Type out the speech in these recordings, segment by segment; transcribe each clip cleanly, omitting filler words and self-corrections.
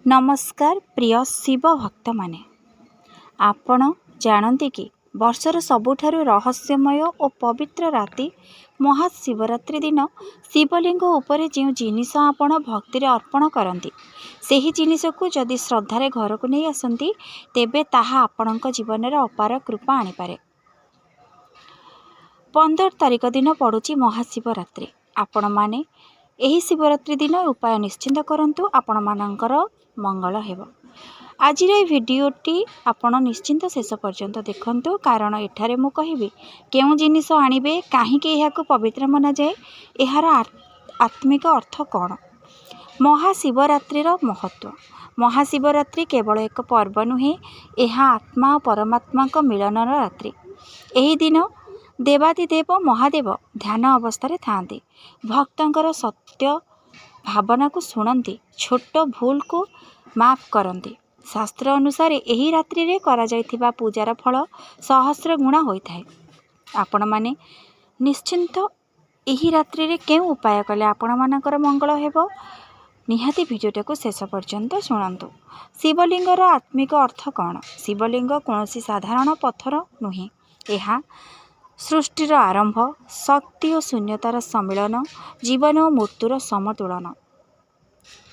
नमस्कार प्रिय शिव भक्त माने आपण जानते कि वर्षर सबुठारु रहस्यमय और पवित्र राति महाशिवरात्रि दिन शिवलिंग उपरे जो जिनिस आपण भक्ति अर्पण करती सेही जिनिस को जदि श्रद्धारे घर को नहीं आसती तेबे ताहा आपणक जीवन में अपार कृपा आनीपारे। 15 तारिख दिन पड़ुची महाशिवरात्रि। आपण माने एही शिवरात्रि दिन उपाय निश्चिंत करंतु आपण मानकर मंगल हेब। आज भिडियोटी आपण निश्चिंत शेष पर्यंत देखंतु कारण एठारे मु कहिबी केउ जिनिस आनिबे काहेकि एहाको पवित्र मना जाए एहार आत्मिक अर्थ कौन। महाशिवरात्रिर महत्व। महाशिवरात्रि केवल एक पर्व नुहे, एहा आत्मा और परमात्मा को मिलनर रात्रि। एही दिन देवादिदेव महादेव ध्यान अवस्था थांती, भक्तंकर सत्य भावना को सुनती, छोट भूल को माफ करती। शास्त्र अनुसार यही रात्रि रे करा जायथिबा पूजार फल सहस्र गुणा होइथाय। आपण माने निश्चिंत यही रात्रि रे केउ उपाय कले आपण मानकर मंगल हेबो निहाती भिडियोटा को शेष पर्यंत शुणु। शिवलिंगर आत्मिक अर्थ कौन। शिवलिंग कौनसी साधारण पत्थर नुहे, यह सृष्टिर आरंभ, शक्ति और शून्यतार सम्मिलन, जीवन और मृत्युर समतुलन।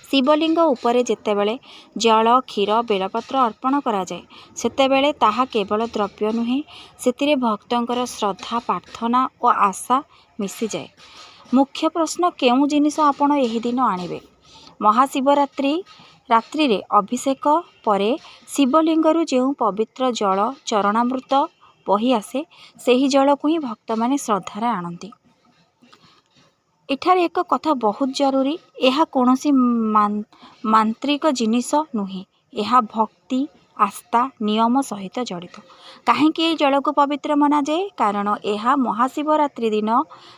शिवलिंग उपरे जेतेबेले जल क्षीर बेलपत्र अर्पण करा जाए सेतेबेले ताहा केवल द्रव्य नुहे, सेतिरे भक्तंकर श्रद्धा प्रार्थना और आशा मिसी जाए। मुख्य प्रश्न केउ जिनिस आपण एही दिन आनिबे। महाशिवरात्रि रात्रि रे अभिषेक परे शिवलिंगरु जेउ पवित्र जल चरणामृत बही आसे सेही जल को ही भक्त माने श्रद्धारे आनती। एठारे एक कथा बहुत जरूरी, यह कौनसी मांत्रिक जिनिस नुहे, यह भक्ति आस्था नियम सहित जड़ित। कहीं जल को पवित्र मना जाए कारण यह महाशिवरात्रि दिन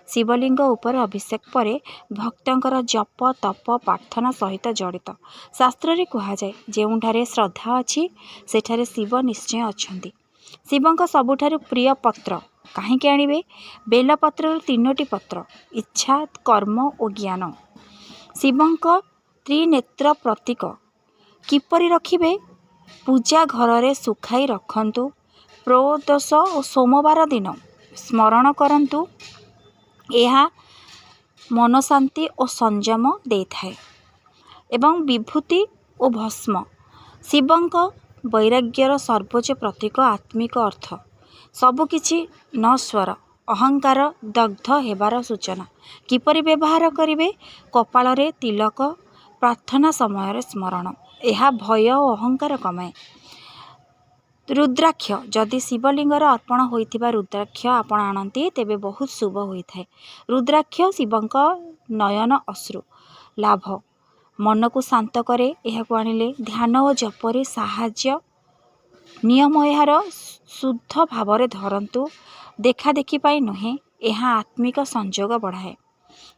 शिवलिंग उपर अभिषेक परे भक्तंकर जप तप प्रार्थना सहित जड़ित। शास्त्र रे कहा जाए जेउठारे श्रद्धा अच्छी सेठारे शिव निश्चय अछंती। शिवंक सबुठारु प्रिय पत्र कहीं आनिबे बेलपत्र 3टी पत्र, इच्छा कर्म और ज्ञान। शिवंक त्रिनेत्र प्रतीक किपरि रखिबे पूजा घर रे सुखाई रखंतु। प्रदोष और सोमवार दिन स्मरण करंतु, यह मन शांति और संयम देथाए। एवं विभूति और भस्म शिवंक वैराग्यर सर्वोच्च प्रतीक। आत्मिक अर्थ सबकिछि नश्वर अहंकार दग्ध हेबार सूचना। किपरि व्यवहार करिवे कपाल रे तिलक प्रार्थना समय स्मरण, यह भय और अहंकार कमाए। रुद्राक्ष जदि शिवलिंगर अर्पण होइथिबा रुद्राक्ष आपण आनती तेबे बहुत शुभ होइथाय। रुद्राक्ष शिवंक नयन अश्रु लाभ मन को शांत करे। यह को आनिले ध्यान और जपरे साहाय्य। नियम यार शुद्ध भाव धरतु, देखा देखी पाई नुहे, यह आत्मिक संजोग बढ़ाए।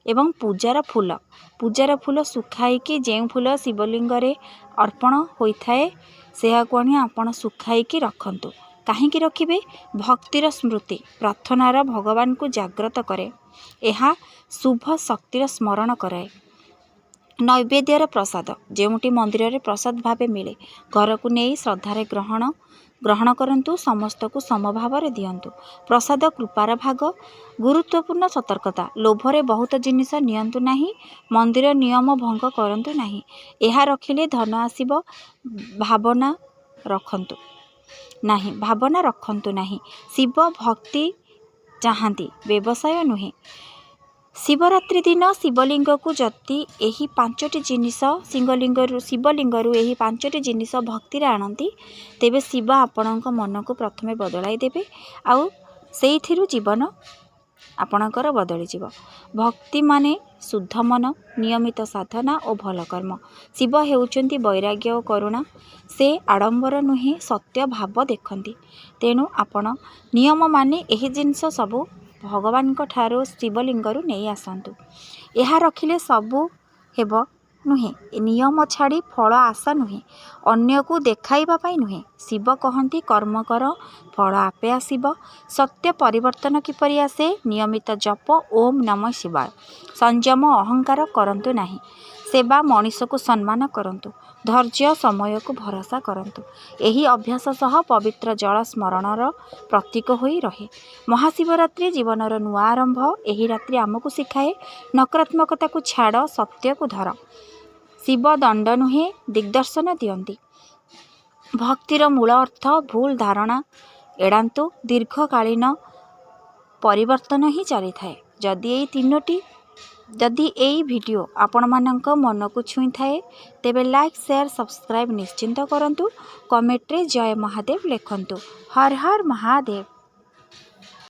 एवं पूजार फूल सुखाई जो फूल शिवलिंग अर्पण होता है से आपण सुखाई रखंतु। कहीं रखिबे भक्तिर स्मृति प्रार्थनार भगवान को जागृत करे, यह शुभ शक्तिर स्मरण कराए। नैवेद्यर प्रसाद जेउटी मंदिर रे प्रसाद भावे मिले घर को नहीं श्रद्धारे ग्रहण करंतु, समस्त को समभाव दियंतु। प्रसाद कृपार भाग। गुरुत्वपूर्ण सतर्कता लोभरे बहुत जिनिस नियंतु नाही, मंदिर नियम भंग करंतु नाही। यह रखिले धन आसीबो भावना रखंतु नाही। शिव भक्ति चाहती व्यवसाय नुहे। शिवरात्रि दिन शिवलिंग को जति यही 5टी जिनिस शिवलिंगरू यही 5टी जिनिस भक्ति आनती तेबे शिव आपणक मन को प्रथमे बदलाई देबे आउ सेइथिरु जीवन आपणकर बदली जीव। भक्ति माने शुद्ध मन, नियमित साधना और भल कर्म। शिव हेउचंती वैराग्य और करुणा, से आडंबर नुहे सत्य भाव देखती। तेणु आपण नियम माने एही जिनिस सबू भगवान को ठारो शिवलिंगरू नहीं आसतु। यह रखिले सबू हेब नुहे, नियम छाड़ी फल आशा नुहे, अन्य को देखाइबा पाई नुहे। शिव कहती कर्म कर फल आपे आसीब। सत्य परिवर्तन किपरि आसे, नियमित जप ओम नमः शिवाय। संयम अहंकार करंतु नाही। सेवा मनीष को सम्मान करंतु, धैर्य समय को भरोसा करंतु। एही अभ्यास सह पवित्र जल स्मरणर प्रतीक होई रहे। महाशिवरात्रि जीवनर नुआ आरंभ। एही रात्रि आमको शिखाए नकारात्मकता को छाड़, सत्य को धर। शिव दंड नुहे दिग्दर्शन दियंती। भक्तिर मूल अर्थ भूल धारणा एड़ांतु, दीर्घकालीन परिवर्तन ही चली थाए। जदि यही वीडियो आपण मानक मन को छुई थाए तेबे लाइक शेयर सब्सक्राइब निश्चिंत करंतु। कमेंट रे जय महादेव लिखंतु। हर हर महादेव।